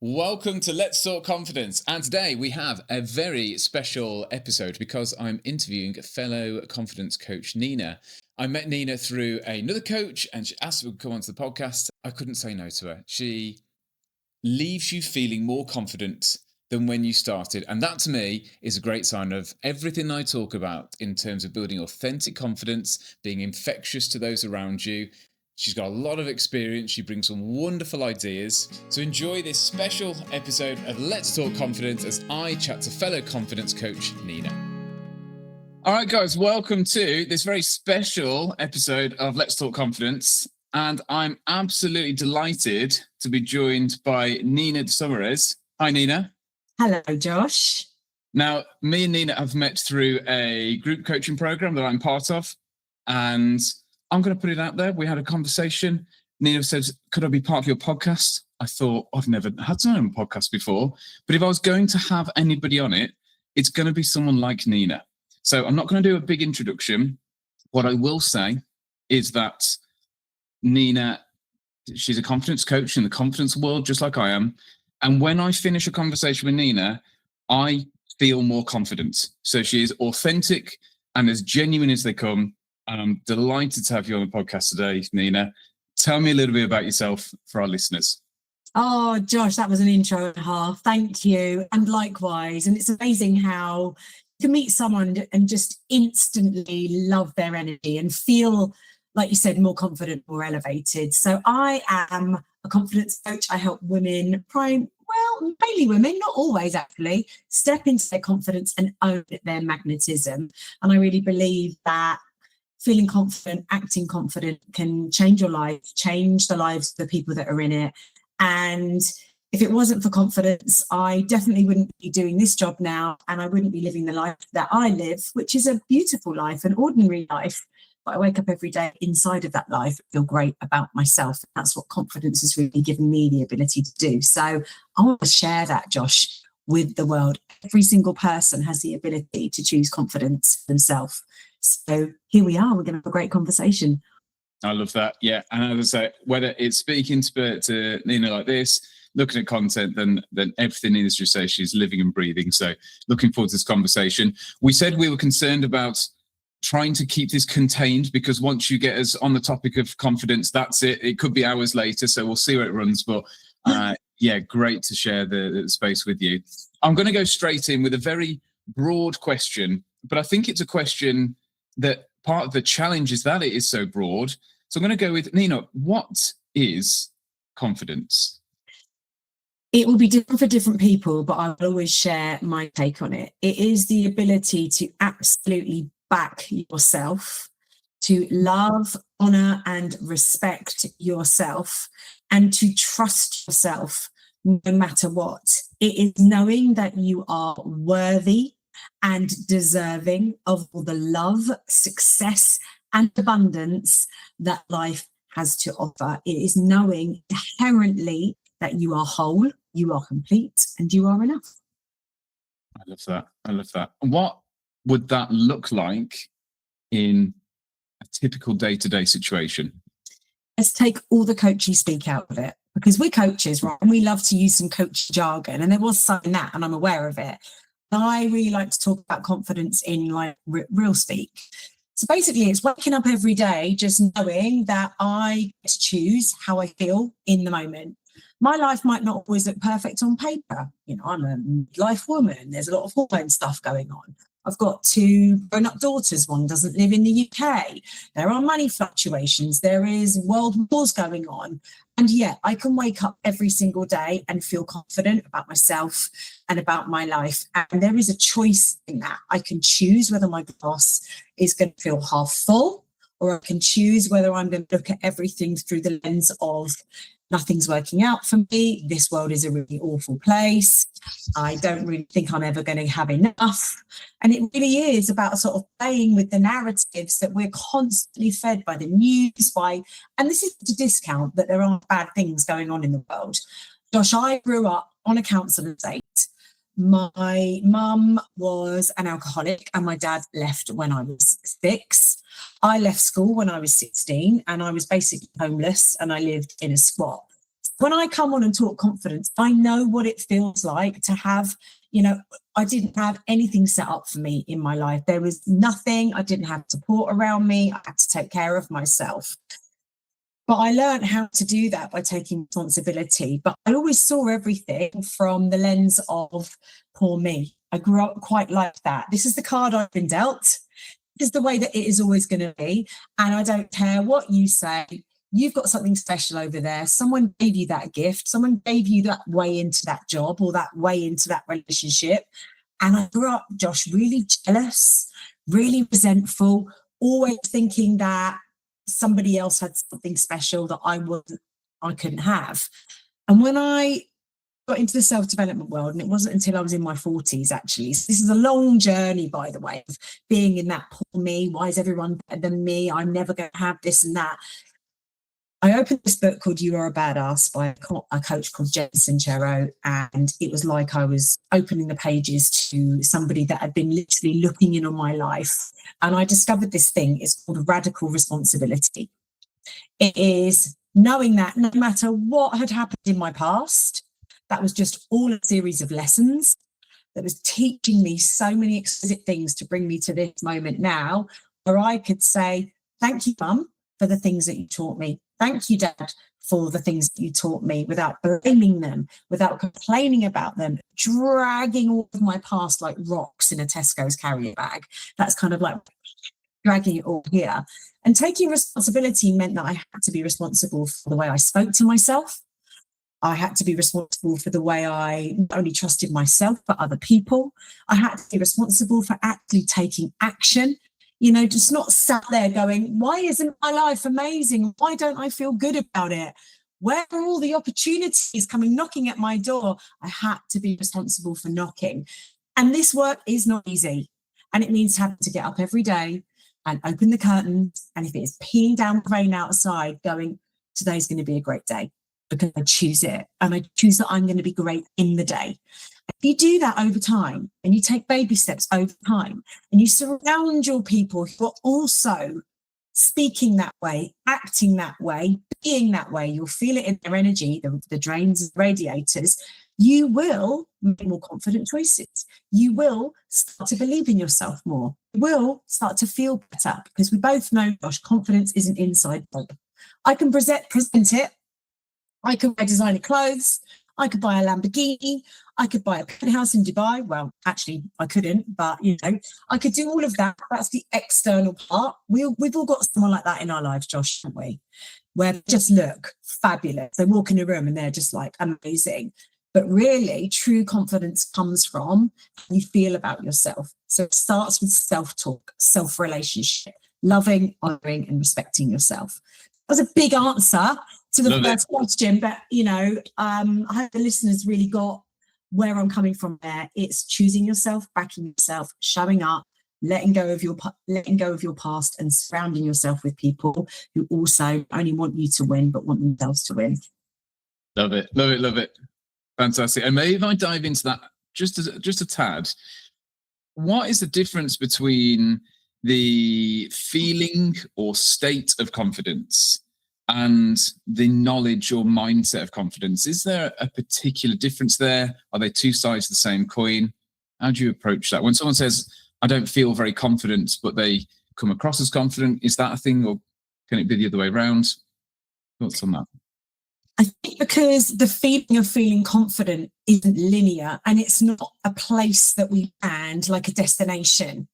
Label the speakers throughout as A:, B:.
A: Welcome to Let's Talk Confidence. And today we have a very special episode because I'm interviewing fellow confidence coach Nina. I met Nina through another coach and she asked me to come onto the podcast. I couldn't say no to her. She leaves you feeling more confident than when you started. And that to me is a great sign of everything I talk about in terms of building authentic confidence, being infectious to those around you. She's got a lot of experience. She brings some wonderful ideas. So enjoy this special episode of Let's Talk Confidence as I chat to fellow confidence coach Nina. All right, guys, welcome to this very special episode of Let's Talk Confidence. And I'm absolutely delighted to be joined by Nina De Sausmarez. Hi, Nina.
B: Hello, Josh.
A: Now, me and Nina have met through a group coaching program that I'm part of. And I'm going to put it out there. We had a conversation. Nina said, could I be part of your podcast? I thought, I've never had someone on a podcast before. But if I was going to have anybody on it, it's going to be someone like Nina. So I'm not going to do a big introduction. What I will say is that Nina, she's a confidence coach in the confidence world, just like I am. And when I finish a conversation with Nina, I feel more confident. So she is authentic and as genuine as they come. And I'm delighted to have you on the podcast today, Nina. Tell me a little bit about yourself for our listeners.
B: Oh, Josh, that was an intro and a half. Thank you. And likewise. And it's amazing how you can meet someone and just instantly love their energy and feel, like you said, more confident, more elevated. So I am a confidence coach. I help women, mainly women, not always actually, step into their confidence and own their magnetism. And I really believe that feeling confident, acting confident can change your life, change the lives of the people that are in it. And if it wasn't for confidence, I definitely wouldn't be doing this job now, and I wouldn't be living the life that I live, which is a beautiful life, an ordinary life. But I wake up every day inside of that life, feel great about myself. That's what confidence has really given me the ability to do. So I want to share that, Josh, with the world. Every single person has the ability to choose confidence for themselves. So here we are. We're going to have a great conversation.
A: I love that. Yeah. And as I say, whether it's speaking to Nina like this, looking at content, then everything Nina's just say, she's living and breathing. So looking forward to this conversation. We said we were concerned about trying to keep this contained because once you get us on the topic of confidence, that's it. It could be hours later. So we'll see where it runs. But yeah, great to share the space with you. I'm going to go straight in with a very broad question, but I think it's a question that part of the challenge is that it is so broad. So I'm going to go with Nina. What is confidence?
B: It will be different for different people, but I will always share my take on it. It is the ability to absolutely back yourself, to love, honor, and respect yourself, and to trust yourself no matter what. It is knowing that you are worthy and deserving of all the love, success, and abundance that life has to offer. It is knowing inherently that you are whole, you are complete, and you are enough.
A: I love that. I love that. What would that look like in a typical day-to-day situation?
B: Let's take all the coachy speak out of it, because we're coaches, right? And we love to use some coach jargon, and there was some in that, and I'm aware of it. I really like to talk about confidence in like real speak. So basically it's waking up every day just knowing that I get to choose how I feel in the moment. My life might not always look perfect on paper. You know, I'm a midlife woman. There's a lot of hormone stuff going on. I've got 2 grown-up daughters. One doesn't live in the UK. There are money fluctuations. There is world wars going on. And yet I can wake up every single day and feel confident about myself and about my life. And there is a choice in that. I can choose whether my glass is going to feel half full, or I can choose whether I'm going to look at everything through the lens of nothing's working out for me. This world is a really awful place. I don't really think I'm ever going to have enough. And it really is about sort of playing with the narratives that we're constantly fed by the news, and this is to discount that there are bad things going on in the world. Josh, I grew up on a council estate. My mum was an alcoholic and my dad left when I was 6. I left school when I was 16 and I was basically homeless and I lived in a squat. When I come on and talk confidence, I know what it feels like to have, I didn't have anything set up for me in my life. There was nothing. I didn't have support around me. I had to take care of myself. But I learned how to do that by taking responsibility. But I always saw everything from the lens of poor me. I grew up quite like that. This is the card I've been dealt. This is the way that it is always going to be. And I don't care what you say. You've got something special over there. Someone gave you that gift. Someone gave you that way into that job or that way into that relationship. And I grew up, Josh, really jealous, really resentful, always thinking that somebody else had something special that I couldn't have. And when I got into the self-development world, and it wasn't until I was in my 40s, actually. So this is a long journey, by the way, of being in that poor me. Why is everyone better than me? I'm never going to have this and that. I opened this book called You Are a Badass by a coach called Jason Chero, and it was like I was opening the pages to somebody that had been literally looking in on my life. And I discovered this thing. It's called radical responsibility. It is knowing that no matter what had happened in my past, that was just all a series of lessons that was teaching me so many exquisite things to bring me to this moment now, where I could say, thank you, Mum, for the things that you taught me. Thank you, Dad, for the things that you taught me, without blaming them, without complaining about them, dragging all of my past like rocks in a Tesco's carrier bag. That's kind of like dragging it all here. And taking responsibility meant that I had to be responsible for the way I spoke to myself. I had to be responsible for the way I not only trusted myself, but other people. I had to be responsible for actually taking action. Just not sat there going, why isn't my life amazing? Why don't I feel good about it? Where are all the opportunities coming knocking at my door? I had to be responsible for knocking. And this work is not easy. And it means having to get up every day and open the curtains. And if it is peeing down the rain outside, going, today's going to be a great day, because I choose it. And I choose that I'm going to be great in the day. If you do that over time, and you take baby steps over time, and you surround your people who are also speaking that way, acting that way, being that way, you'll feel it in their energy, the drains and radiators, you will make more confident choices. You will start to believe in yourself more. You will start to feel better, because we both know, Josh, confidence is an inside job. I can present it. I could wear designer clothes. I could buy a Lamborghini. I could buy a penthouse in Dubai. Well, actually, I couldn't, but I could do all of that. That's the external part. We've all got someone like that in our lives, Josh, haven't we? Where they just look fabulous. They walk in a room and they're just like amazing. But really, true confidence comes from how you feel about yourself. So it starts with self-talk, self-relationship, loving, honoring, and respecting yourself. That was a big answer to the first question, but I hope the listeners really got where I'm coming from there. It's choosing yourself, backing yourself, showing up, letting go of your past, and surrounding yourself with people who also only want you to win, but want themselves to win.
A: Love it. Fantastic. And maybe if I dive into that just a tad, what is the difference between the feeling or state of confidence and the knowledge or mindset of confidence? Is there a particular difference there? Are they two sides of the same coin? How do you approach that? When someone says, I don't feel very confident, but they come across as confident, is that a thing, or can it be the other way around? Thoughts on that?
B: I think because the feeling of feeling confident isn't linear, and it's not a place that we land, like a destination.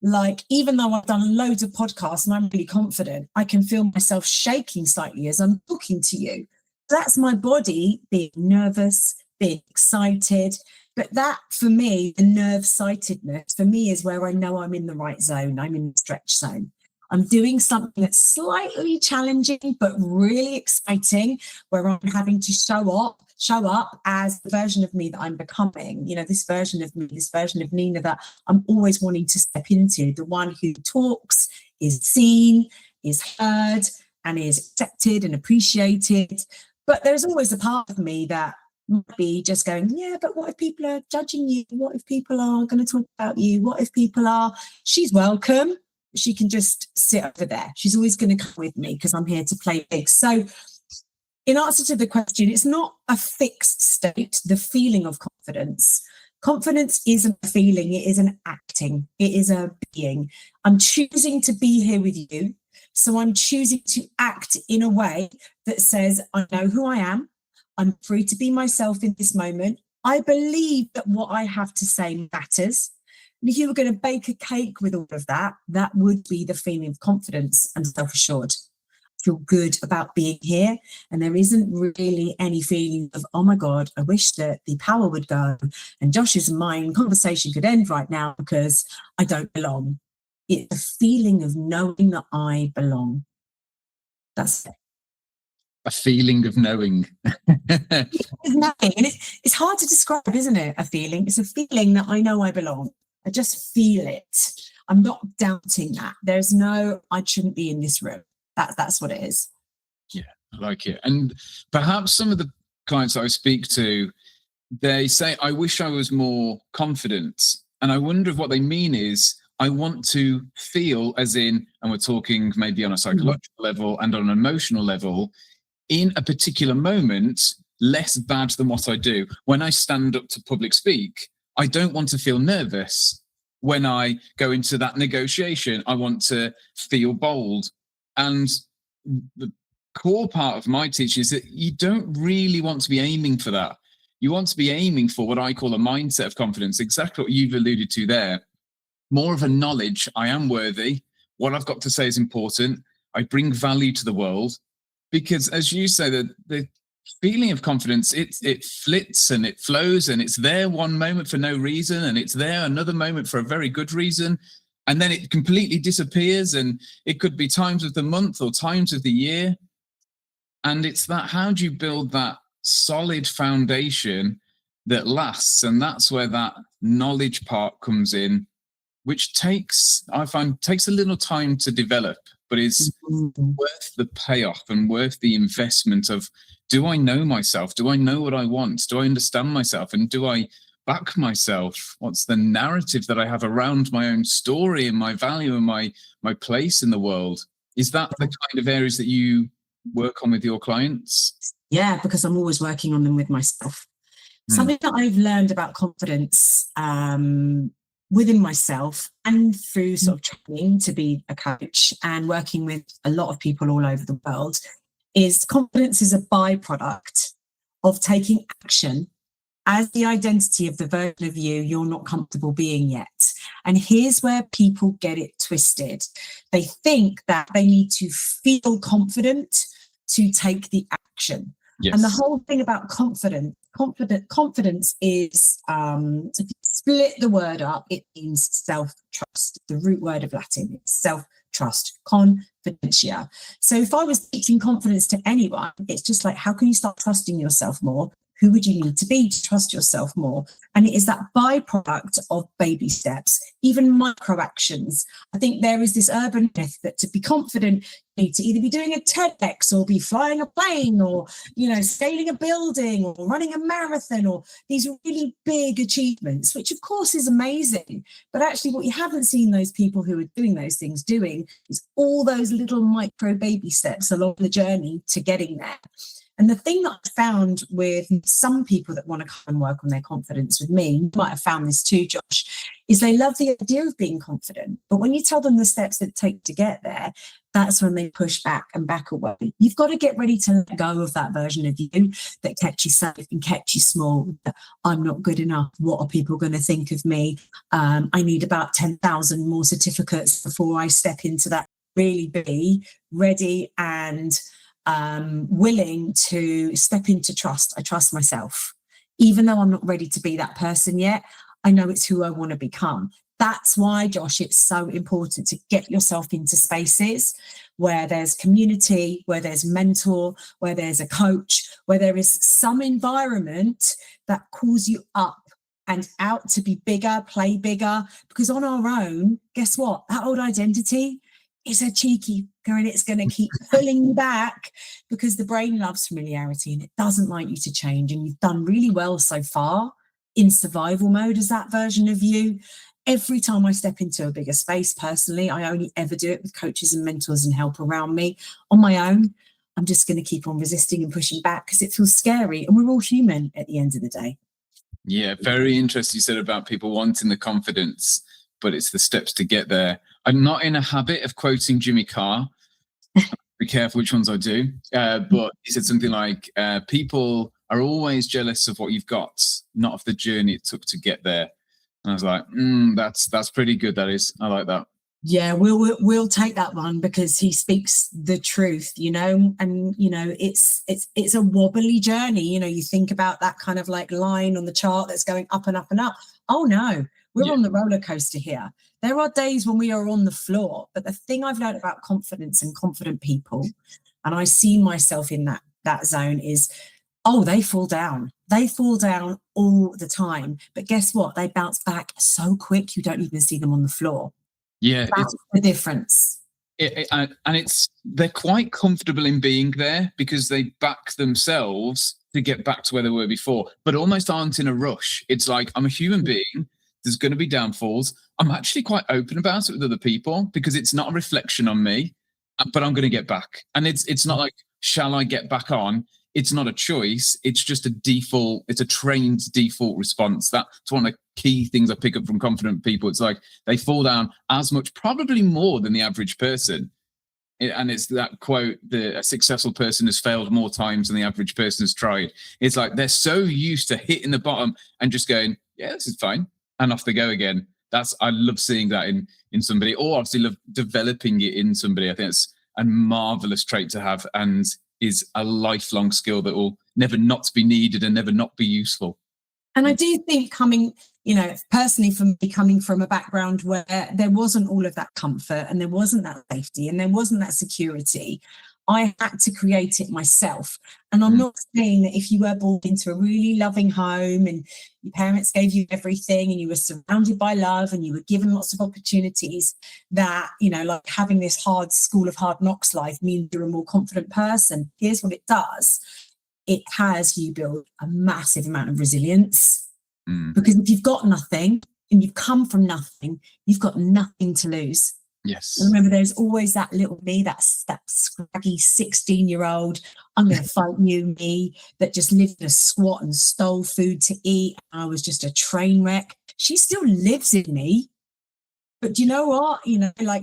B: Like, even though I've done loads of podcasts and I'm really confident, I can feel myself shaking slightly as I'm talking to you. That's my body being nervous, being excited. But that, for me, the nerve-sightedness, for me, is where I know I'm in the right zone. I'm in the stretch zone. I'm doing something that's slightly challenging, but really exciting, where I'm having to show up as the version of me that I'm becoming. This version of me, this version of Nina that I'm always wanting to step into, the one who talks, is seen, is heard, and is accepted and appreciated. But there's always a part of me that might be just going, yeah, but what if people are judging you? What if people are going to talk about you? What if people are, she's welcome. She can just sit over there. She's always going to come with me because I'm here to play big. So in answer to the question, it's not a fixed state, the feeling of confidence. Confidence isn't a feeling, it is an acting, it is a being. I'm choosing to be here with you. So I'm choosing to act in a way that says, I know who I am. I'm free to be myself in this moment. I believe that what I have to say matters. And if you were going to bake a cake with all of that, that would be the feeling of confidence and self-assured. Feel good about being here. And there isn't really any feeling of, oh my God, I wish that the power would go and Josh's and mine conversation could end right now because I don't belong. It's a feeling of knowing that I belong. That's it.
A: A feeling of knowing.
B: It's nothing. And it's hard to describe, isn't it? A feeling. It's a feeling that I know I belong. I just feel it. I'm not doubting that. There's no, I shouldn't be in this room. That's what it is.
A: Yeah, I like it. And perhaps some of the clients that I speak to, they say, I wish I was more confident. And I wonder if what they mean is, I want to feel as in, and we're talking maybe on a psychological level and on an emotional level, in a particular moment, less bad than what I do. When I stand up to public speak, I don't want to feel nervous. When I go into that negotiation, I want to feel bold. And the core part of my teaching is that you don't really want to be aiming for that. You want to be aiming for what I call a mindset of confidence, exactly what you've alluded to there. More of a knowledge, I am worthy. What I've got to say is important. I bring value to the world. Because as you say, the feeling of confidence, it flits and it flows and it's there one moment for no reason and it's there another moment for a very good reason. And then it completely disappears and it could be times of the month or times of the year. And it's that, how do you build that solid foundation that lasts? And that's where that knowledge part comes in, which I find takes a little time to develop, but is worth the payoff and worth the investment of, do I know myself? Do I know what I want? Do I understand myself? And do I back myself? What's the narrative that I have around my own story and my value and my place in the world? Is that the kind of areas that you work on with your clients?
B: Yeah, because I'm always working on them with myself. Something that I've learned about confidence within myself and through sort of training to be a coach and working with a lot of people all over the world is confidence is a byproduct of taking action as the identity of the version of you you're not comfortable being yet. And here's where people get it twisted. They think that they need to feel confident to take the action. Yes. And the whole thing about confidence is, if you split the word up, it means self-trust. The root word of Latin is self-trust, confidentia. So if I was teaching confidence to anyone, it's just like, how can you start trusting yourself more? Who would you need to be to trust yourself more? And it is that byproduct of baby steps, even micro actions. I think there is this urban myth that to be confident, you need to either be doing a TEDx or be flying a plane or, scaling a building or running a marathon or these really big achievements, which of course is amazing. But actually what you haven't seen those people who are doing those things doing is all those little micro baby steps along the journey to getting there. And the thing that I found with some people that want to come and work on their confidence with me, you might have found this too, Josh, is they love the idea of being confident. But when you tell them the steps that it takes to get there, that's when they push back and back away. You've got to get ready to let go of that version of you that kept you safe and kept you small. I'm not good enough. What are people going to think of me? I need about 10,000 more certificates before I step into that. Really be ready and willing to step into trust. I trust myself. Even though I'm not ready to be that person yet, I know it's who I want to become. That's why, Josh, it's so important to get yourself into spaces where there's community, where there's mentor, where there's a coach, where there is some environment that calls you up and out to be bigger, play bigger. Because on our own, guess what? That old identity is a cheeky and it's going to keep pulling you back because the brain loves familiarity and it doesn't like you to change. And you've done really well so far in survival mode as that version of you. Every time I step into a bigger space, personally, I only ever do it with coaches and mentors and help around me. On my own, I'm just going to keep on resisting and pushing back because it feels scary. And we're all human at the end of the day.
A: Yeah, very interesting you said about people wanting the confidence, but it's the steps to get there. I'm not in a habit of quoting Jimmy Carr. Be careful which ones I do. But he said something like, people are always jealous of what you've got, not of the journey it took to get there. And I was like, that's pretty good. That is. I like that.
B: Yeah, we'll take that one because he speaks the truth, you know, and you know it's a wobbly journey. You know, you think about that kind of like line on the chart that's going up and up and up. Oh no, we're on the roller coaster here. There are days when we are on the floor, but the thing I've learned about confidence and confident people, and I see myself in that zone, is they fall down. They fall down all the time, but guess what? They bounce back so quick you don't even see them on the floor.
A: Yeah,
B: that's the difference.
A: And they're quite comfortable in being there because they back themselves to get back to where they were before, but almost aren't in a rush. It's like, I'm a human being. There's going to be downfalls. I'm actually quite open about it with other people because it's not a reflection on me, but I'm going to get back. And it's not like, shall I get back on? It's not a choice. It's just a default. It's a trained default response. That's one of the key things I pick up from confident people. It's like they fall down as much, probably more than the average person. And it's that quote, a successful person has failed more times than the average person has tried. It's like they're so used to hitting the bottom and just going, yeah, this is fine. And off they go again. I love seeing that in somebody, or obviously love developing it in somebody. I think it's a marvelous trait to have and is a lifelong skill that will never not be needed and never not be useful.
B: And I do think personally for me, coming from a background where there wasn't all of that comfort and there wasn't that safety and there wasn't that security, I had to create it myself. And I'm not saying that if you were born into a really loving home and your parents gave you everything and you were surrounded by love and you were given lots of opportunities, that, like having this hard school of hard knocks life means you're a more confident person. Here's what it does. It has you build a massive amount of resilience, because if you've got nothing and you've come from nothing, you've got nothing to lose.
A: Yes.
B: And remember, there's always that little me, that scraggy 16-year-old, I'm going to fight you me, that just lived in a squat and stole food to eat. I was just a train wreck. She still lives in me. But do you know what?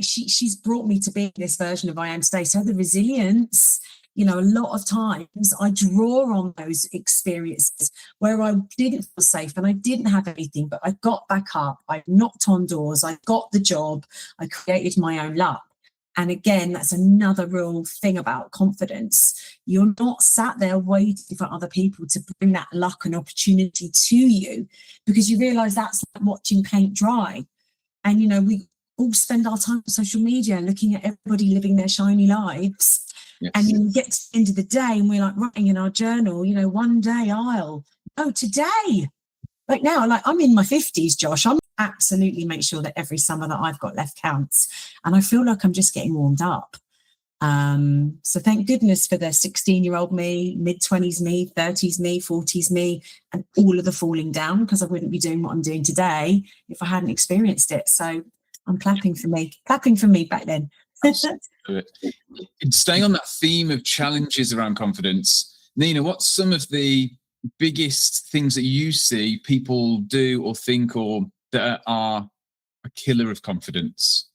B: She's brought me to be this version of I am today. So the resilience, a lot of times I draw on those experiences where I didn't feel safe and I didn't have anything, but I got back up, I knocked on doors, I got the job, I created my own luck. And again, that's another real thing about confidence. You're not sat there waiting for other people to bring that luck and opportunity to you, because you realise that's like watching paint dry. And, we all spend our time on social media looking at everybody living their shiny lives. Yes. And then we get to the end of the day and we're like writing in our journal, one day today. Like now, I'm in my 50s, Josh. I'm absolutely make sure that every summer that I've got left counts. And I feel like I'm just getting warmed up. So thank goodness for the 16-year-old me, mid-20s me, 30s me, 40s me, and all of the falling down, because I wouldn't be doing what I'm doing today if I hadn't experienced it. So I'm clapping for me back then.
A: Staying on that theme of challenges around confidence, Nina, what's some of the biggest things that you see people do or think or that are a killer of confidence?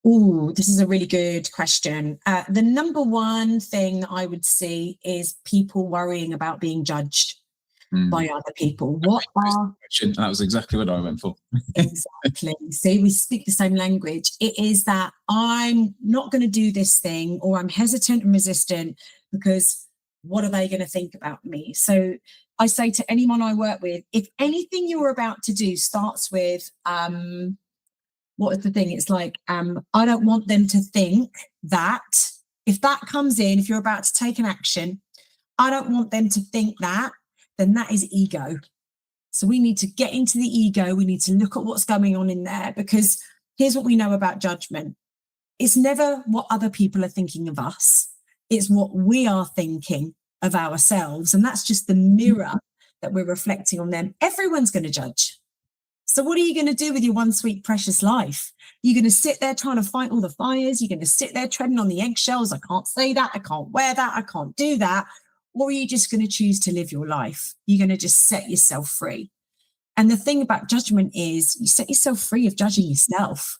B: Oh, this is a really good question. The number one thing I would see is people worrying about being judged by other people.
A: That was exactly what I went for.
B: Exactly. See, we speak the same language. It is that I'm not going to do this thing, or I'm hesitant and resistant because what are they going to think about me? So I say to anyone I work with, if anything you're about to do starts with, what is the thing? It's like, I don't want them to think that. If that comes in, if you're about to take an action, I don't want them to think that, then that is ego. So we need to get into the ego. We need to look at what's going on in there, because here's what we know about judgment. It's never what other people are thinking of us. It's what we are thinking of ourselves. And that's just the mirror that we're reflecting on them. Everyone's going to judge. So what are you going to do with your one sweet, precious life? You're going to sit there trying to fight all the fires. You're going to sit there treading on the eggshells. I can't say that. I can't wear that. I can't do that. Or are you just going to choose to live your life? You're going to just set yourself free. And the thing about judgment is you set yourself free of judging yourself.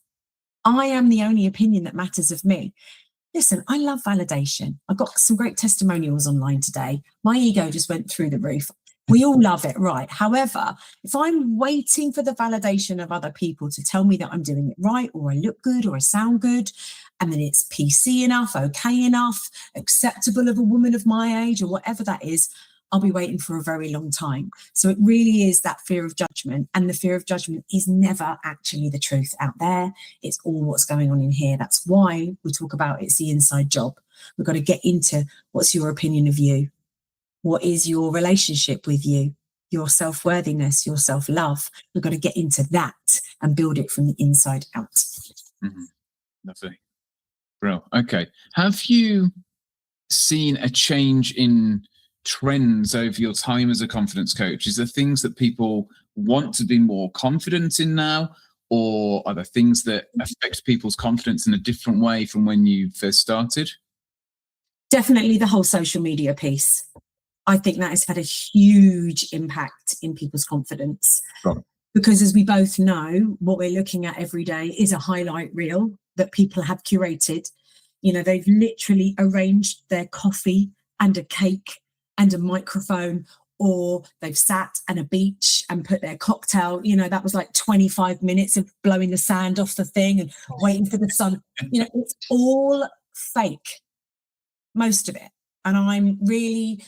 B: I am the only opinion that matters of me. Listen, I love validation. I've got some great testimonials online today. My ego just went through the roof. We all love it, right? However, if I'm waiting for the validation of other people to tell me that I'm doing it right, or I look good, or I sound good, and then it's PC enough, okay enough, acceptable of a woman of my age, or whatever that is, I'll be waiting for a very long time. So it really is that fear of judgment. And the fear of judgment is never actually the truth out there. It's all what's going on in here. That's why we talk about it's the inside job. We've got to get into what's your opinion of you? What is your relationship with you? Your self-worthiness, your self-love. We've got to get into that and build it from the inside out.
A: Mm-hmm. Lovely. Brilliant. Okay. Have you seen a change in trends over your time as a confidence coach? Is there things that people want to be more confident in now, or are there things that affect people's confidence in a different way from when you first started?
B: Definitely the whole social media piece. I think that has had a huge impact in people's confidence.
A: Right.
B: Because as we both know, what we're looking at every day is a highlight reel that people have curated. You know, they've literally arranged their coffee and a cake and a microphone, or they've sat at a beach and put their cocktail, you know, that was like 25 minutes of blowing the sand off the thing and waiting for the sun. You know, it's all fake, most of it. And I'm really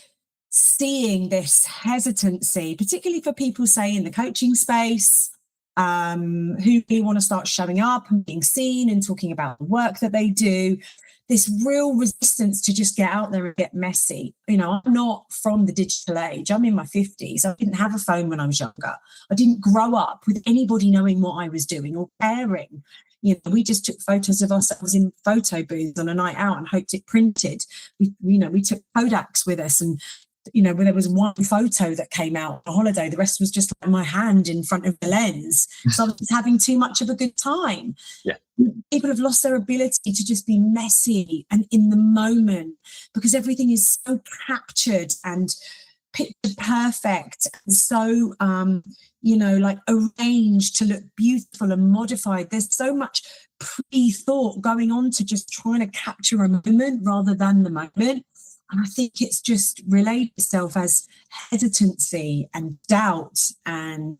B: seeing this hesitancy, particularly for people, say, in the coaching space, who really want to start showing up and being seen and talking about the work that they do. This real resistance to just get out there and get messy. You know, I'm not from the digital age. I'm in my 50s. I didn't have a phone when I was younger. I didn't grow up with anybody knowing what I was doing or caring. You know, we just took photos of ourselves in photo booths on a night out and hoped it printed. We took Kodaks with us, and you know, when there was one photo that came out on a holiday, the rest was just like my hand in front of the lens. So I was having too much of a good time.
A: Yeah.
B: People have lost their ability to just be messy and in the moment, because everything is so captured and picture perfect, and so you know, like arranged to look beautiful and modified. There's so much pre-thought going on to just trying to capture a moment rather than the moment. And I think it's just relayed itself as hesitancy and doubt, and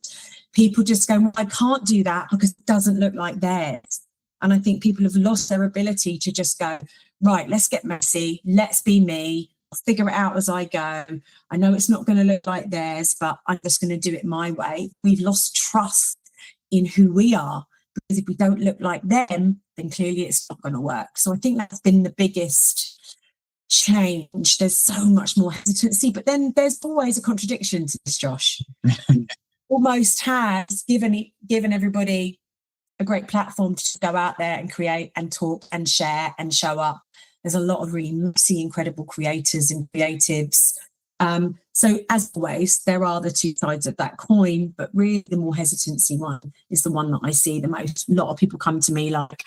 B: people just go, well, I can't do that because it doesn't look like theirs. And I think people have lost their ability to just go, right, let's get messy, let's be me, I'll figure it out as I go. I know it's not going to look like theirs, but I'm just going to do it my way. We've lost trust in who we are, because if we don't look like them, then clearly it's not going to work. So I think that's been the biggest change. There's so much more hesitancy, but then there's always a contradiction to this, Josh. Almost has given everybody a great platform to go out there and create and talk and share and show up. There's a lot of really messy, incredible creators and creatives. So as always, there are the two sides of that coin, but really the more hesitancy one is the one that I see the most. A lot of people come to me like,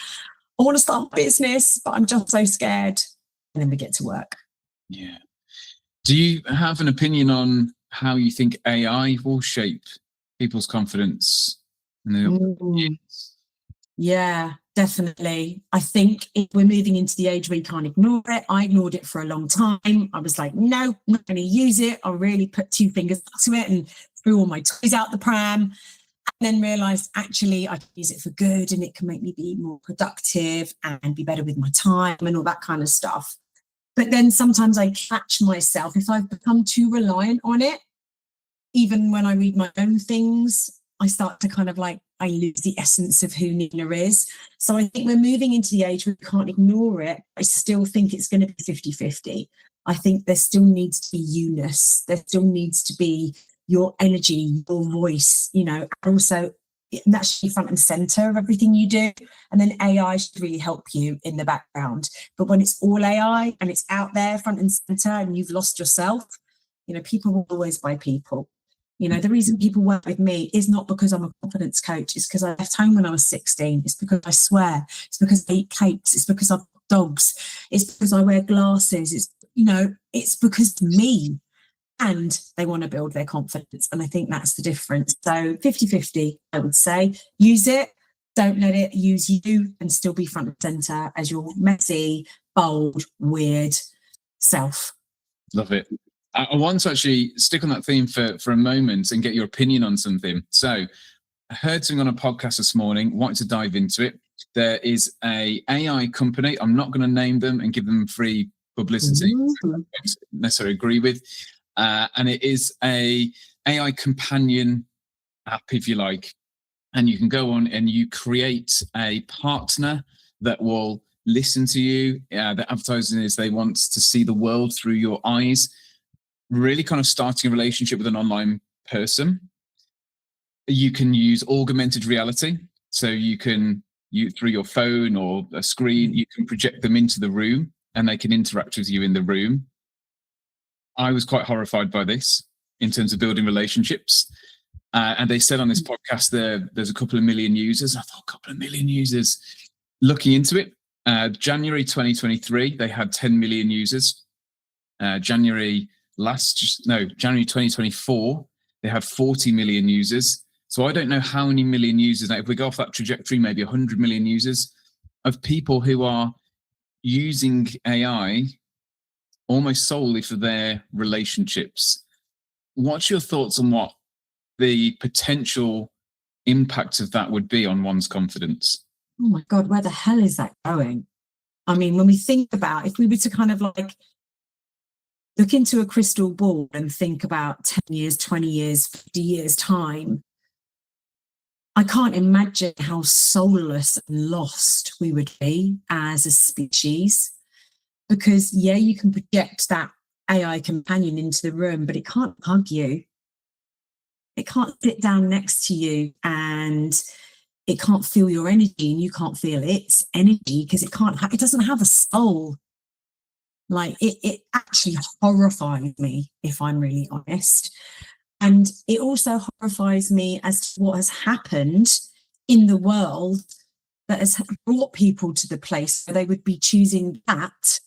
B: I want to start a business, but I'm just so scared. And then we get to work.
A: Yeah. Do you have an opinion on how you think AI will shape people's confidence in the years?
B: Yeah, definitely. I think if we're moving into the age where you can't ignore it. I ignored it for a long time. I was like, no, I'm not going to use it. I really put two fingers to it and threw all my toys out the pram, and then realized actually I can use it for good, and it can make me be more productive and be better with my time and all that kind of stuff. But then sometimes I catch myself, if I've become too reliant on it, even when I read my own things, I start to kind of like, I lose the essence of who Nina is. So I think we're moving into the age where we can't ignore it. I still think it's going to be 50-50. I think there still needs to be you-ness. There still needs to be your energy, your voice, you know, and also that should be front and center of everything you do. And then AI should really help you in the background. But when it's all AI and it's out there front and center and you've lost yourself, you know, people will always buy people. You know, the reason people work with me is not because I'm a confidence coach. It's because I left home when I was 16. It's because I swear. It's because I eat cakes. It's because I've got dogs. It's because I wear glasses. It's, you know, it's because of me. And they want to build their confidence. And I think that's the difference. So 50-50, I would say. Use it. Don't let it use you, and still be front and center as your messy, bold, weird self.
A: Love it. I want to actually stick on that theme for a moment and get your opinion on something. So I heard something on a podcast this morning, wanted to dive into it. There is a AI company. I'm not going to name them and give them free publicity. I don't necessarily agree with. And it is a AI companion app, if you like. And you can go on and you create a partner that will listen to you. The advertising is they want to see the world through your eyes. Really kind of starting a relationship with an online person. You can use augmented reality. So you through your phone or a screen, you can project them into the room and they can interact with you in the room. I was quite horrified by this in terms of building relationships. And they said on this podcast there's a couple of million users. I thought, a couple of million users. Looking into it, January 2023, they had 10 million users. January 2024, they had 40 million users. So I don't know how many million users. Now, if we go off that trajectory, maybe 100 million users of people who are using AI almost solely for their relationships. What's your thoughts on what the potential impact of that would be on one's confidence?
B: Oh my God, where the hell is that going? I mean, when we think about, if we were to kind of like look into a crystal ball and think about 10 years, 20 years, 50 years time, I can't imagine how soulless and lost we would be as a species. Because, yeah, you can project that AI companion into the room, but it can't hug you. It can't sit down next to you, and it can't feel your energy, and you can't feel its energy because it doesn't have a soul. Like it actually horrifies me, if I'm really honest. And it also horrifies me as to what has happened in the world that has brought people to the place where they would be choosing that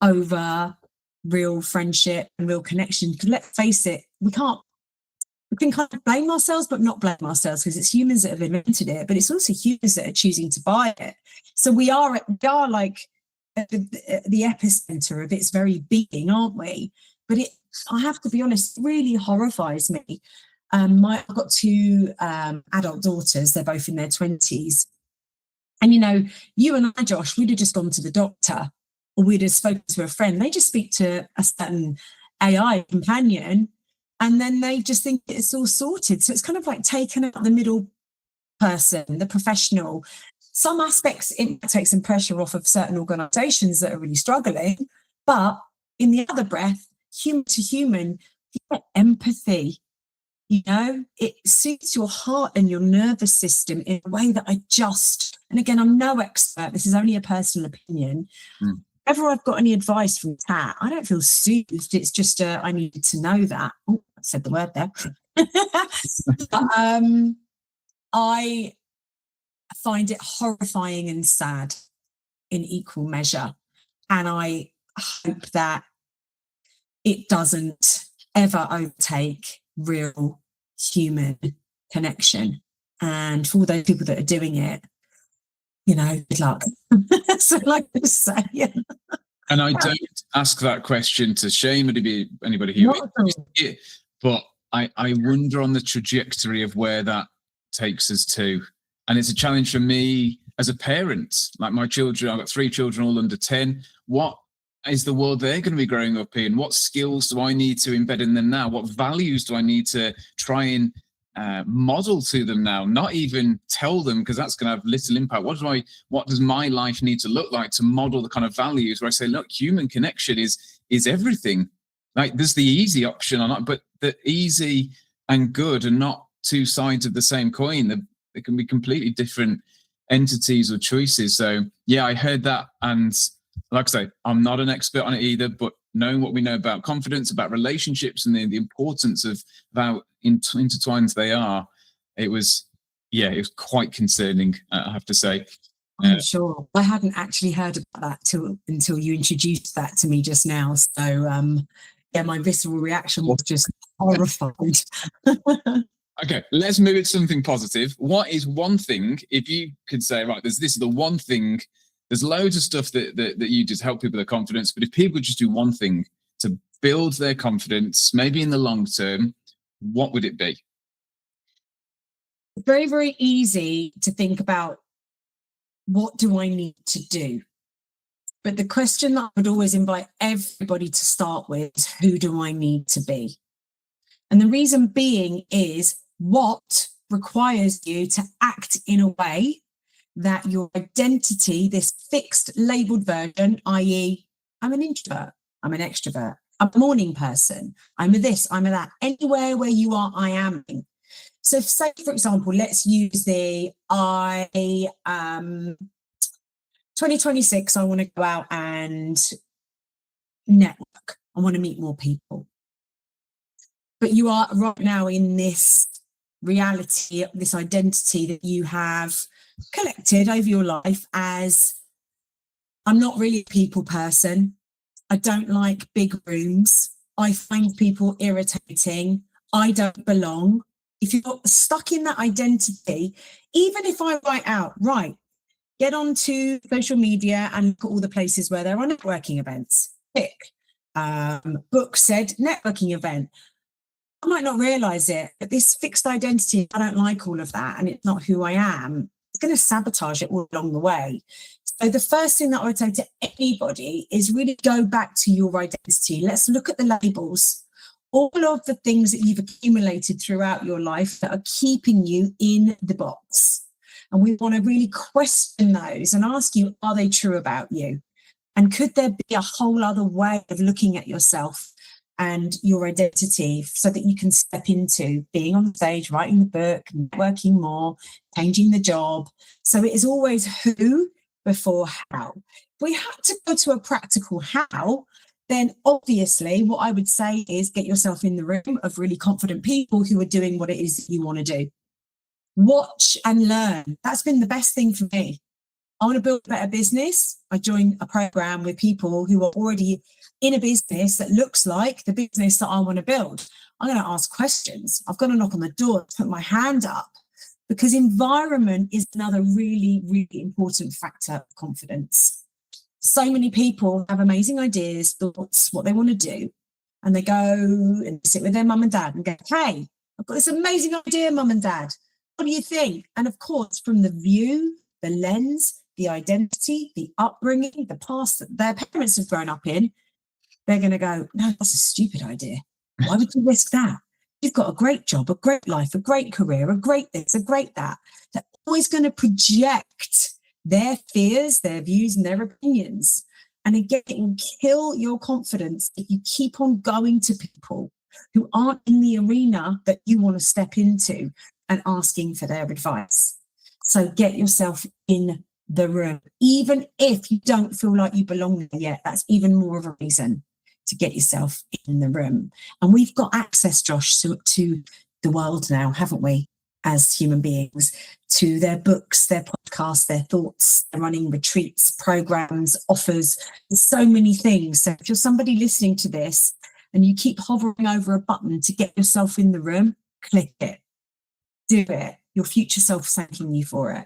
B: over real friendship and real connection. Because let's face it, we can kind of blame ourselves, but not blame ourselves, because it's humans that have invented it, but it's also humans that are choosing to buy it. So we are like at the epicenter of its very being, aren't we? But I have to be honest, it really horrifies me. I've got two adult daughters. They're both in their 20s. And, you know, you and I, Josh, we'd have just gone to the doctor or we'd have spoken to a friend. They just speak to a certain AI companion and then they just think it's all sorted. So it's kind of like taking out the middle person, the professional. Some aspects, it takes some pressure off of certain organizations that are really struggling. But in the other breath, human to human, you get empathy. You know, it suits your heart and your nervous system in a way that and again, I'm no expert. This is only a personal opinion. Whenever I've got any advice from Kat, I don't feel soothed. It's just I needed to know that. Oh, I said the word there. But, I find it horrifying and sad in equal measure. And I hope that it doesn't ever overtake real human connection. And for all those people that are doing it, you know, good luck. So like I was saying.
A: And I don't ask that question to shame anybody who is it, but I wonder on the trajectory of where that takes us to. And it's a challenge for me as a parent. Like my children, I've got 3 children all under 10. What is the world they're going to be growing up in? What skills do I need to embed in them now? What values do I need to try and model to them now? Not even tell them, because that's going to have little impact. What does my life need to look like to model the kind of values where I say, look, human connection is everything. Like there's the easy option or not, but the easy and good are not two sides of the same coin. They can be completely different entities or choices. So yeah, I heard that, and like I say, I'm not an expert on it either, but knowing what we know about confidence, about relationships, and the importance of how intertwined they are, it was quite concerning, I have to say.
B: I'm sure. I hadn't actually heard about that until you introduced that to me just now. So, my visceral reaction was just horrified.
A: Okay, let's move to something positive. What is one thing, if you could say, right, this is the one thing, there's loads of stuff that you do to help people with their confidence, but if people just do one thing to build their confidence, maybe in the long term, what would it be?
B: Very, very easy to think about, what do I need to do? But the question that I would always invite everybody to start with is, who do I need to be? And the reason being is, what requires you to act in a way that your identity, this fixed labeled version, i.e., I'm an introvert, I'm an extrovert, I'm a morning person, I'm a this, I'm a that, anywhere where you are, I am. So say, for example, let's use 2026, I want to go out and network. I want to meet more people. But you are right now in this reality, this identity that you have collected over your life as, I'm not really a people person. I don't like big rooms. I find people irritating. I don't belong. If you're stuck in that identity, even if I write out, right, get onto social media and look at all the places where there are networking events. Pick. Book said networking event. I might not realize it, but this fixed identity, I don't like all of that, and it's not who I am. It's going to sabotage it all along the way. So the first thing that I would say to anybody is really go back to your identity. Let's look at the labels, all of the things that you've accumulated throughout your life that are keeping you in the box. And we want to really question those and ask you, are they true about you? And could there be a whole other way of looking at yourself and your identity so that you can step into being on stage, writing the book, working more, changing the job? So it is always who before how. If we had to go to a practical how, then obviously what I would say is get yourself in the room of really confident people who are doing what it is that you want to do. Watch and learn. That's been the best thing for me. I want to build a better business. I joined a program with people who are already in a business that looks like the business that I want to build. I'm going to ask questions. I've got to knock on the door, put my hand up, because environment is another really, really important factor of confidence. So many people have amazing ideas, thoughts, what they want to do, and they go and sit with their mum and dad and go, hey, I've got this amazing idea, mum and dad. What do you think? And of course, from the view, the lens, the identity, the upbringing, the past that their parents have grown up in, they're going to go, no, that's a stupid idea. Why would you risk that? You've got a great job, a great life, a great career, a great this, a great that. They're always going to project their fears, their views, and their opinions. And again, it will kill your confidence if you keep on going to people who aren't in the arena that you want to step into and asking for their advice. So get yourself in the room. Even if you don't feel like you belong there yet, that's even more of a reason to get yourself in the room. And we've got access, Josh, to the world now, haven't we, as human beings, to their books, their podcasts, their thoughts, they're running retreats, programs, offers, there's so many things. So if you're somebody listening to this and you keep hovering over a button to get yourself in the room, click it, do it. Your future self thanking you for it.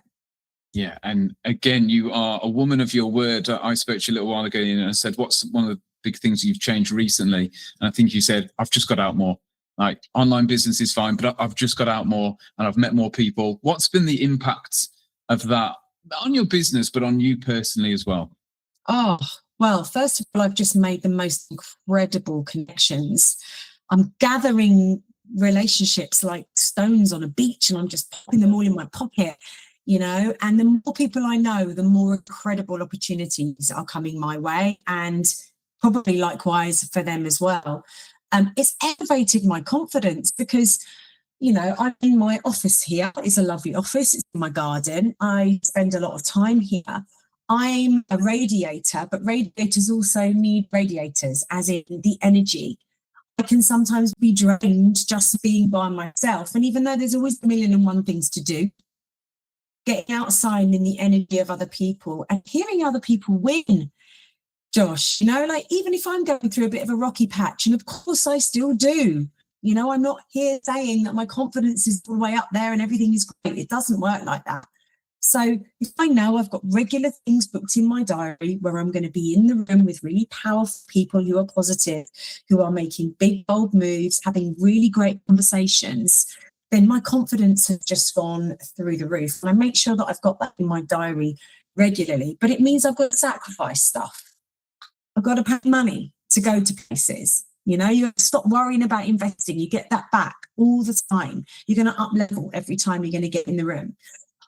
A: Yeah, and again, you are a woman of your word. I spoke to you a little while ago and I said, what's one of the big things you've changed recently? And I think you said, I've just got out more. Like, online business is fine, but I've just got out more and I've met more people. What's been the impact of that on your business, but on you personally as well?
B: Oh, well, first of all, I've just made the most incredible connections. I'm gathering relationships like stones on a beach and I'm just popping them all in my pocket, you know, and the more people I know, the more incredible opportunities are coming my way, and probably likewise for them as well. It's elevated my confidence because, you know, I'm in my office here. It's a lovely office. It's in my garden. I spend a lot of time here. I'm a radiator, but radiators also need radiators, as in the energy. I can sometimes be drained just being by myself. And even though there's always a million and one things to do, getting outside in the energy of other people and hearing other people win, Josh, like even if I'm going through a bit of a rocky patch, and of course I still do, I'm not here saying that my confidence is all the way up there and everything is great. It doesn't work like that. So if I know I've got regular things booked in my diary where I'm going to be in the room with really powerful people who are positive, who are making big, bold moves, having really great conversations, then my confidence has just gone through the roof. And I make sure that I've got that in my diary regularly. But it means I've got to sacrifice stuff. I've got to pay money to go to places. You have to stop worrying about investing. You get that back all the time. You're going to up level every time you're going to get in the room.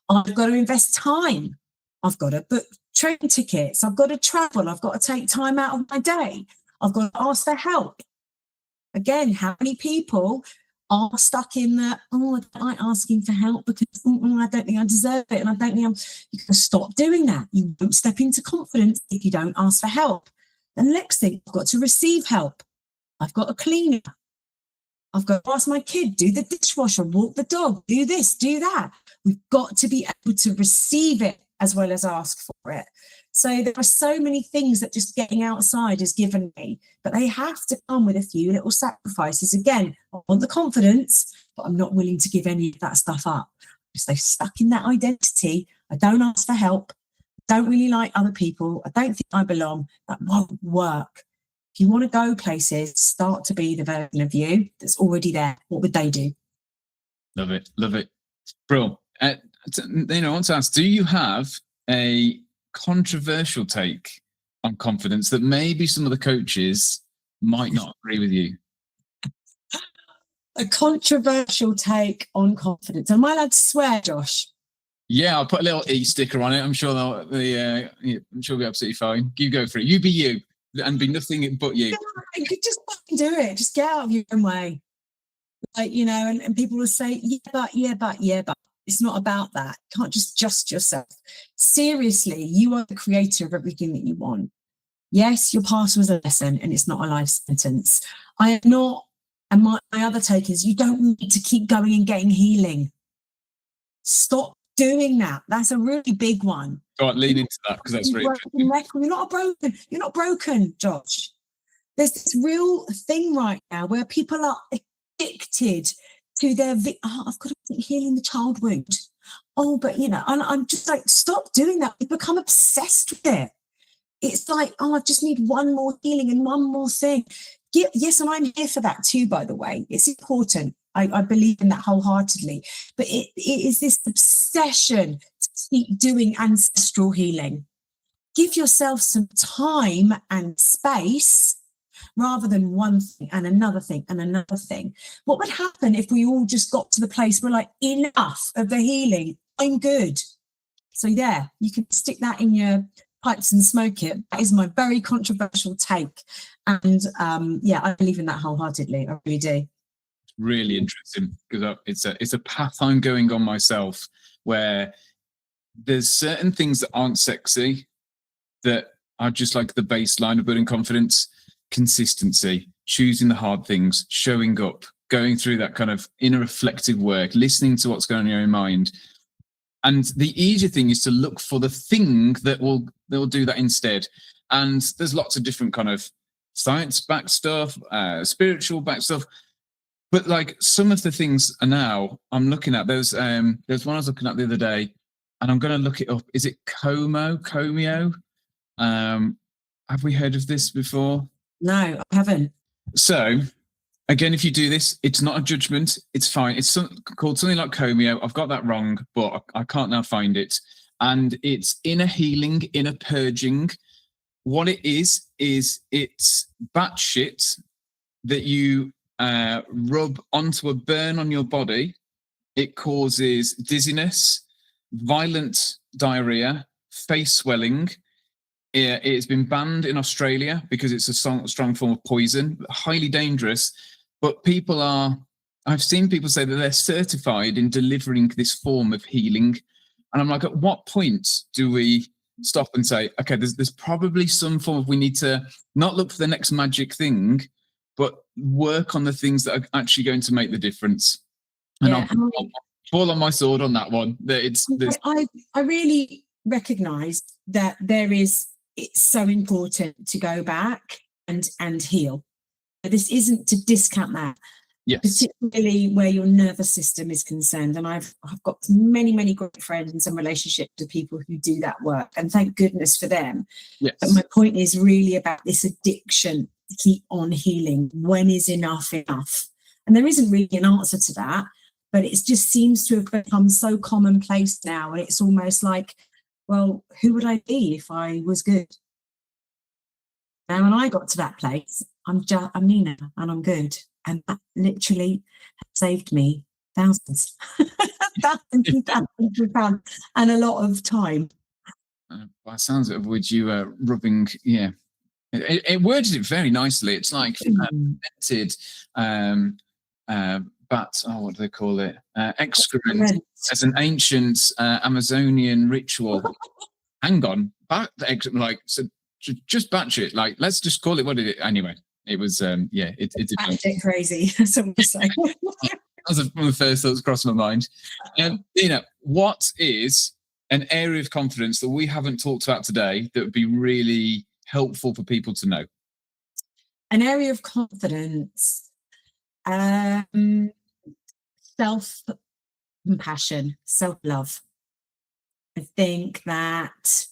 B: I've got to invest time. I've got to book train tickets. I've got to travel. I've got to take time out of my day. I've got to ask for help. Again, how many people are stuck in the, I don't like asking for help because I don't think I deserve it. And I don't think you can stop doing that. You won't step into confidence if you don't ask for help. And the next thing, I've got to receive help. I've got to clean it. I've got to ask my kid, do the dishwasher, walk the dog, do this, do that. We've got to be able to receive it as well as ask for it. So there are so many things that just getting outside has given me, but they have to come with a few little sacrifices. Again, I want the confidence, but I'm not willing to give any of that stuff up. Because they're stuck in that identity. I don't ask for help. I don't really like other people. I don't think I belong. That won't work. If you want to go places, start to be the version of you that's already there. What would they do?
A: Love it. Love it. Bro, I want to ask, do you have a controversial take on confidence that maybe some of the coaches might not agree with you?
B: A controversial take on confidence. Am I allowed to swear, Josh?
A: Yeah, I'll put a little E sticker on it. I'm sure they'll be absolutely fine. You go for it. You be you. And be nothing but you.
B: You could just fucking do it. Just get out of your own way. And people will say, yeah, but. It's not about that. You can't just yourself. Seriously, you are the creator of everything that you want. Yes, your past was a lesson and it's not a life sentence. I am not, and my other take is you don't need to keep going and getting healing. Stop doing that. That's a really big one.
A: Go on, lean into that because that's really interesting.
B: You're not broken, Josh. There's this real thing right now where people are addicted to their I've got to keep healing the child wound. But and I'm just like, stop doing that. We've become obsessed with it. It's like, I just need one more healing and one more thing. Yes, and I'm here for that too, by the way. It's important. I believe in that wholeheartedly. But it is this obsession to keep doing ancestral healing. Give yourself some time and space rather than one thing and another thing and another thing. What would happen if we all just got to the place where enough of the healing, I'm good. So there, you can stick that in your pipes and smoke it. That is my very controversial take. And I believe in that wholeheartedly. I really do.
A: Really interesting because it's a path I'm going on myself where there's certain things that aren't sexy that are just like the baseline of building confidence. Consistency, choosing the hard things, showing up, going through that kind of inner reflective work, listening to what's going on in your own mind. And the easier thing is to look for the thing that will do that instead. And there's lots of different kind of science-backed stuff, spiritual backed stuff. But some of the things are now I'm looking at. There's one I was looking at the other day, and I'm going to look it up. Is it Comeo? Have we heard of this before?
B: No, I haven't.
A: So, again, if you do this, it's not a judgment. It's fine. It's called something like Comeo. I've got that wrong, but I can't now find it. And it's inner healing, inner purging. What it is it's batshit that you rub onto a burn on your body. It causes dizziness, violent diarrhea, face swelling. It's been banned in Australia because it's a strong form of poison, highly dangerous. But I've seen people say that they're certified in delivering this form of healing. And I'm like, at what point do we stop and say, okay, there's probably some form of, we need to not look for the next magic thing, but work on the things that are actually going to make the difference. And
B: Yeah,
A: I'll fall on my sword on that one. That
B: I really recognise that it's so important to go back and heal. This isn't to discount that.
A: Yes.
B: Particularly where your nervous system is concerned. And I've got many great friends and relationships with people who do that work, and thank goodness for them.
A: Yes.
B: But my point is really about this addiction to keep on healing. When is enough enough? And there isn't really an answer to that, but it just seems to have become so commonplace now. And it's almost like, well, who would I be if I was good? Now, when I got to that place, I'm Nina and I'm good. And that literally saved me thousands, thousands of pounds, and a lot of time.
A: By the sounds of it, would you rubbing? Yeah, it worded it very nicely. It's like fermented bat. Oh, what do they call it? Excrement as an ancient Amazonian ritual. Hang on, like so. Just batch it. Like, let's just call it what it is. Anyway, it was
B: it's crazy. Someone say.
A: That was one of the first thoughts crossed my mind. Nina, what is an area of confidence that we haven't talked about today that would be really helpful for people to know?
B: An area of confidence, self-compassion, self-love. I think that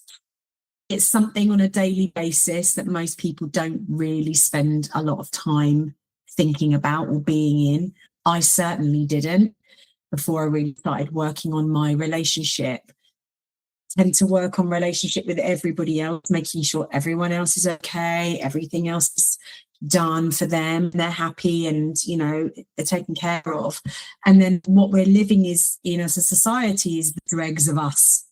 B: it's something on a daily basis that most people don't really spend a lot of time thinking about or being in. I certainly didn't before I really started working on my relationship. I tend to work on relationship with everybody else, making sure everyone else is okay, everything else is done for them, they're happy and, they're taken care of. And then what we're living is, as a society, is the dregs of us.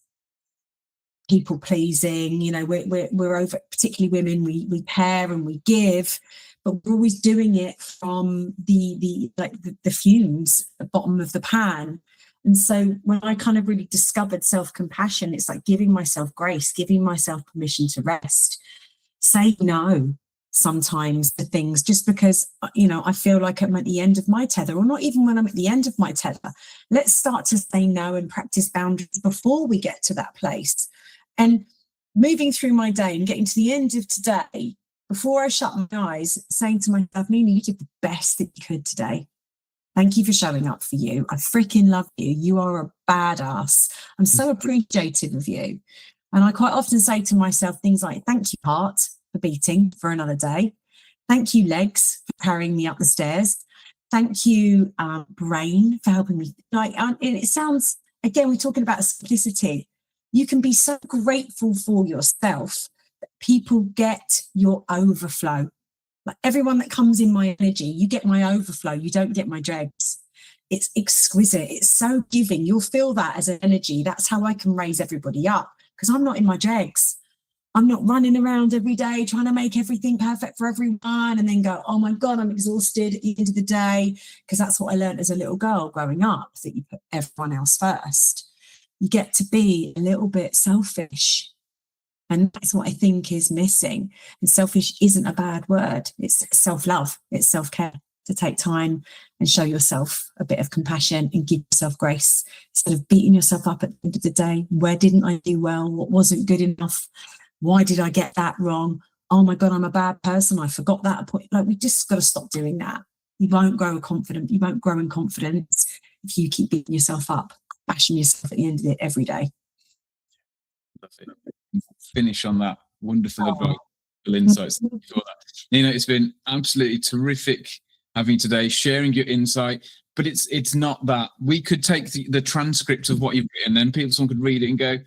B: People pleasing, we're over, particularly women, we care and we give, but we're always doing it from the fumes at the bottom of the pan. And so when I kind of really discovered self-compassion, it's like giving myself grace, giving myself permission to rest, say no sometimes to things just because, I feel like I'm at the end of my tether, or not even when I'm at the end of my tether. Let's start to say no and practice boundaries before we get to that place. And moving through my day and getting to the end of today, before I shut my eyes, saying to myself, Nina, you did the best that you could today. Thank you for showing up for you. I freaking love you. You are a badass. I'm so appreciative of you. And I quite often say to myself things like, thank you, heart, for beating for another day. Thank you, legs, for carrying me up the stairs. Thank you, brain, for helping me. And it sounds, again, we're talking about simplicity. You can be so grateful for yourself that people get your overflow. Like everyone that comes in my energy, you get my overflow. You don't get my dregs. It's exquisite. It's so giving. You'll feel that as an energy. That's how I can raise everybody up, because I'm not in my dregs. I'm not running around every day trying to make everything perfect for everyone and then go, oh my God, I'm exhausted at the end of the day. Because that's what I learned as a little girl growing up, that you put everyone else first. You get to be a little bit selfish. And that's what I think is missing. And selfish isn't a bad word. It's self-love. It's self-care, to take time and show yourself a bit of compassion and give yourself grace instead of beating yourself up at the end of the day. Where didn't I do well? What wasn't good enough? Why did I get that wrong? Oh my God, I'm a bad person. I forgot that point. Like, we just got to stop doing that. You won't grow confident. You won't grow in confidence if you keep beating yourself up, bashing yourself at the end of it every day.
A: That's it. Finish on that wonderful advice, insights. Nina, it's been absolutely terrific having you today, sharing your insight. But it's not that. We could take the transcript of what you've written, and someone could read it and go,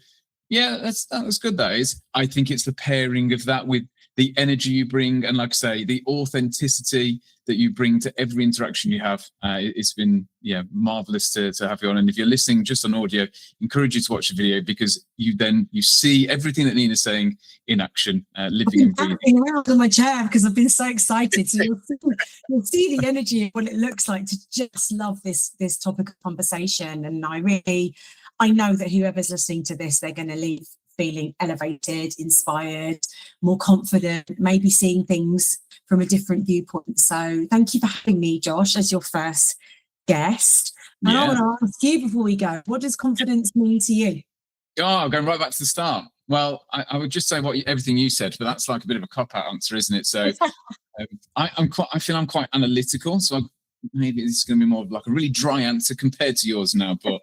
A: yeah, that's good. That is. I think it's the pairing of that with the energy you bring, and like I say, the authenticity that you bring to every interaction you have. It's been marvelous to have you on. And if you're listening just on audio, encourage you to watch the video, because you see everything that Nina's saying in action, living and breathing.
B: I'm around on my chair because I've been so excited. So you'll see the energy of what it looks like to just love this topic of conversation. And I know that whoever's listening to this, they're going to leave feeling elevated, inspired, more confident, maybe seeing things from a different viewpoint. So thank you for having me, Josh, as your first guest. And I want to ask you before we go, what does confidence mean to you?
A: Oh, going right back to the start. Well, I would just say everything you said, but that's like a bit of a cop-out answer, isn't it? So I feel I'm quite analytical, so maybe this is going to be more of like a really dry answer compared to yours now. But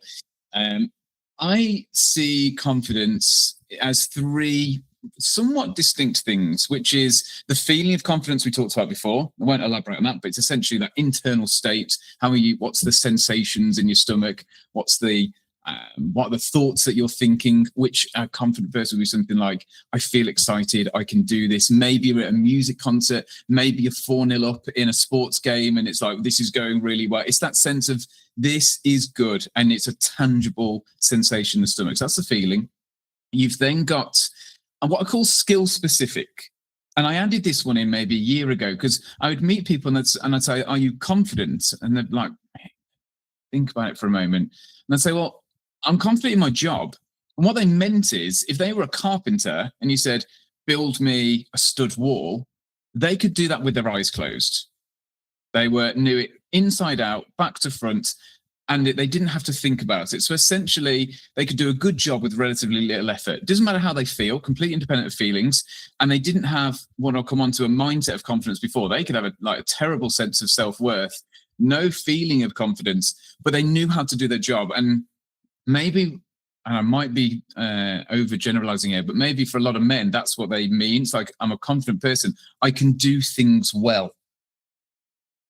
A: I see confidence as three somewhat distinct things, which is the feeling of confidence we talked about before. I won't elaborate on that, but it's essentially that internal state. What's the sensations in your stomach? What are the thoughts that you're thinking? Which a confident person would be something like, I feel excited, I can do this. Maybe you're at a music concert, maybe you're 4-0 up in a sports game and it's like, this is going really well. It's that sense of this is good, and it's a tangible sensation in the stomach. So that's the feeling. You've then got what I call skill specific. And I added this one in maybe a year ago because I would meet people and I'd say, are you confident? And they'd like, think about it for a moment. And I'd say, well, I'm confident in my job. And what they meant is, if they were a carpenter and you said, build me a stud wall, they could do that with their eyes closed. They knew it inside out, back to front, and they didn't have to think about it. So essentially, they could do a good job with relatively little effort. It doesn't matter how they feel, completely independent of feelings. And they didn't have what I'll come on to a mindset of confidence before. They could have a terrible sense of self-worth, no feeling of confidence, but they knew how to do their job. And maybe, and I might be overgeneralizing here, but maybe for a lot of men, that's what they mean. It's like, I'm a confident person. I can do things well,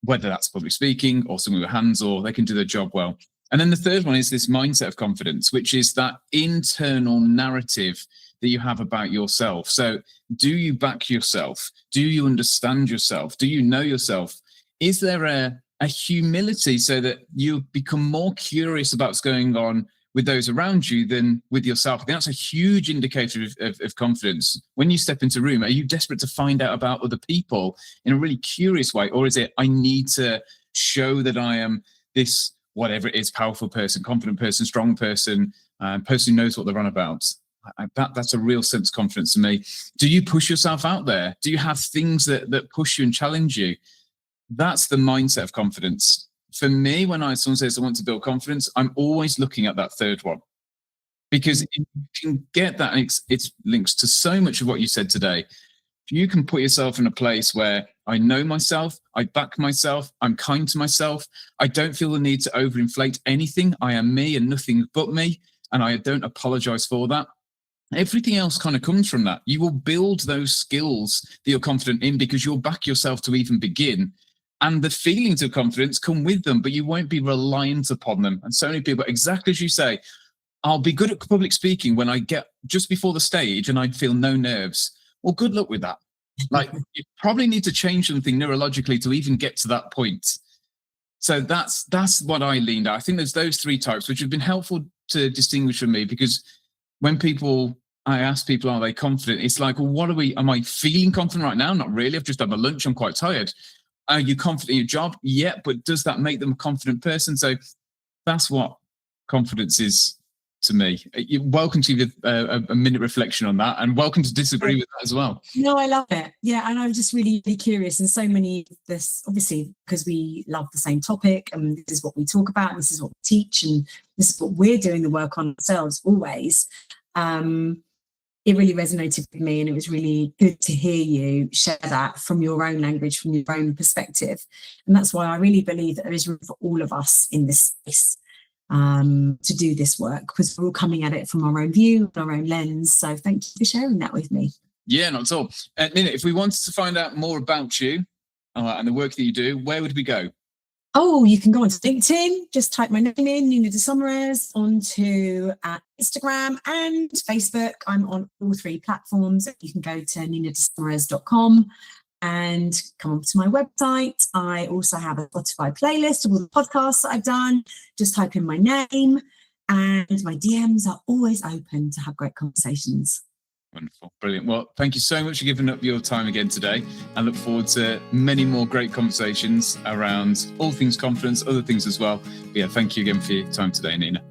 A: whether that's public speaking or something with hands, or they can do their job well. And then the third one is this mindset of confidence, which is that internal narrative that you have about yourself. So do you back yourself? Do you understand yourself? Do you know yourself? Is there a humility so that you become more curious about what's going on with those around you than with yourself? I think that's a huge indicator of confidence. When you step into a room, are you desperate to find out about other people in a really curious way? Or is it, I need to show that I am this, whatever it is, powerful person, confident person, strong person, person who knows what they're on about? That's a real sense of confidence to me. Do you push yourself out there? Do you have things that push you and challenge you? That's the mindset of confidence. For me, when someone says I want to build confidence, I'm always looking at that third one, because if you can get that, and it links to so much of what you said today. If you can put yourself in a place where I know myself, I back myself, I'm kind to myself, I don't feel the need to overinflate anything. I am me and nothing but me, and I don't apologize for that. Everything else kind of comes from that. You will build those skills that you're confident in because you'll back yourself to even begin. And the feelings of confidence come with them, but you won't be reliant upon them. And so many people, exactly as you say, I'll be good at public speaking when I get just before the stage and I feel no nerves. Well, good luck with that. Like, you probably need to change something neurologically to even get to that point. So that's what I leaned at. I think there's those three types, which have been helpful to distinguish from me, because when I ask people, are they confident? It's like, well, am I feeling confident right now? Not really. I've just had my lunch. I'm quite tired. Are you confident in your job? Yeah, but does that make them a confident person? So that's what confidence is to me. You're welcome to give a minute reflection on that, and welcome to disagree with that as well.
B: No, I love it. Yeah, and I was just really, really curious. And so many of this, obviously, because we love the same topic, and this is what we talk about, and this is what we teach, and this is what we're doing the work on ourselves always. It really resonated with me, and it was really good to hear you share that from your own language, from your own perspective. And that's why I really believe that there is room for all of us in this space to do this work, because we're all coming at it from our own view, our own lens. So thank you for sharing that with me.
A: Yeah, not at all. Nina, if we wanted to find out more about you and the work that you do, where would we go?
B: Oh, you can go onto LinkedIn, just type my name in, Nina De Sausmarez, onto Instagram and Facebook. I'm on all three platforms. You can go to ninadesausmarez.com and come onto my website. I also have a Spotify playlist of all the podcasts that I've done. Just type in my name, and my DMs are always open to have great conversations.
A: Wonderful. Brilliant. Well, thank you so much for giving up your time again today. I look forward to many more great conversations around all things confidence, other things as well. But yeah, thank you again for your time today, Nina.